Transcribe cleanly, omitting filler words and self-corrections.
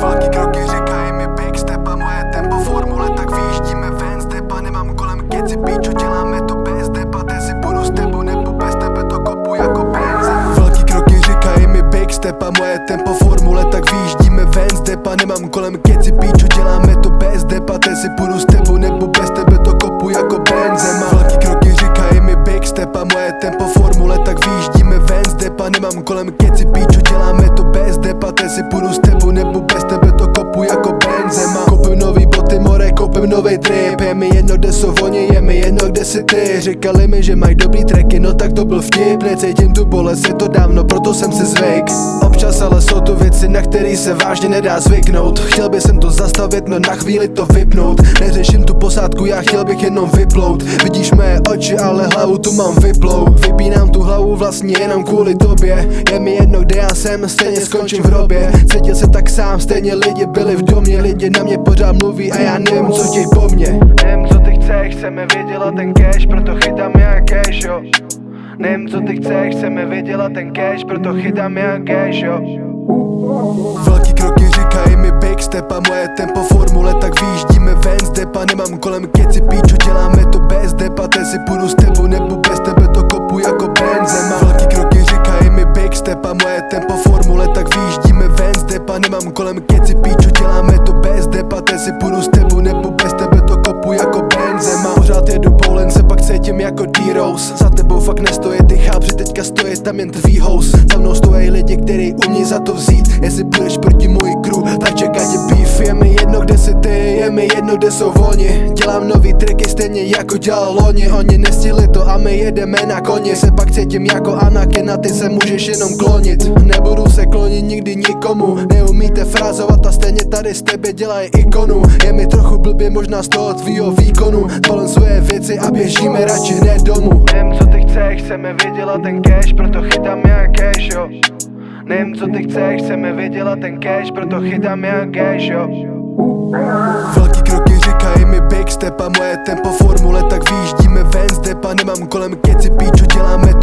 Velký kroky říkají mi big step a moje tempo formule, tak vyjíždíme ven z depa. Nemám kolem keci, píčo, děláme to bez debat. Jestli půjdu s tebou nebo bez tebe, to kopu jako benzem. Velký kroky říkají mi big step a moje tempo formule, tak vyjíždíme ven z depa. Nemám kolem keci, píčo, děláme to bez debat. Jestli půjdu s tebou nebo bez tebe, to kopu jako benzem. Velký kroky říkají mi big step a moje tempo formule, tak vyjíždíme ven z depa. Nemám kolem keci, píčo, děláme to bez debat. Jestli půjdu s tebou nebo bez tebe, to kopu jako benzema. Koupím nový boty, more, koupím nový drip. Je mi jedno, kde jsou oni, je mi jedno, kde jsi ty. Říkali mi, že mají dobrý tracky, no tak to byl vtip. Necítím tu bolest, je to dávno, proto jsem si zvyk. Občas ale jsou tu věci, na který se vážně nedá zvyknout. Chtěl bych jsem to zastavit, no na chvíli to vypnout. Neřeším tu posádku, já chtěl bych jenom vyplout. Vidíš mé oči, ale hlavu tu mám vyplou. Vypínám tu hlavu vlastně jenom kvůli tobě. Je mi jedno, kde já jsem, stejně skončím v hrobě. Cítil se tak sám, stejně lidi byli v domě. Lidi na mě pořád mluví a já nevím, co chtěj po mně. Nevím, co ty chceš, chceme vydělat ten cash, proto chytám já cash, jo. Nevím, co ty chceš, chceme vydělat ten cash, proto chytám já cash, jo. Velký kroky říkají mi big step a moje tempo formule, tak vyjíždíme ven z depa. Nemám kolem keci, píčo, děláme to bez debat. Jestli půjdu s tebou nebo bez tebe, to kopu jako benzema. Velký kroky říkají mi big step a moje tempo formule, tak vyjíždíme ven z depa. Nemám kolem keci, píčo, děláme to bez debat. Jestli půjdu s tebou nebo bez tebe, to kopu jako benzema. Pořád jedu bowlen, se pak cítím jako D-Rose. Za tebou fakt nestojí, ty chápři, teďka stojí tam jen tvý house. Za mnou stojí lidi, který umí za to vzít. Jestli půjdeš proti můj crew, tak čeká tě beef. Je mi jedno, kde jsi ty, je mi jedno, kde jsou oni. Dělám nový triky stejně jako dělal loni. Oni nestihli to a my jedeme na koni. Se pak cítím jako Anakin a ty se můžeš jenom klonit. Nebudu se klonit nikdy nikomu. Neumíte frázovat a stejně tady z tebe dělají ikonu. Je mi trochu blbě možná z toho tvýho výkonu. Polem svoje věci a běžíme radši hned domů. Nevím, co ty chceš, chceme vydělat ten cash, proto chytám já cash, jo. Nevím, co ty chceš, chceme vydělat ten cash, proto chytám já cash, jo. Velký kroky říkají mi big step a moje tempo formule, tak vyjíždíme ven z depa. Nemám kolem keci, píčo, děláme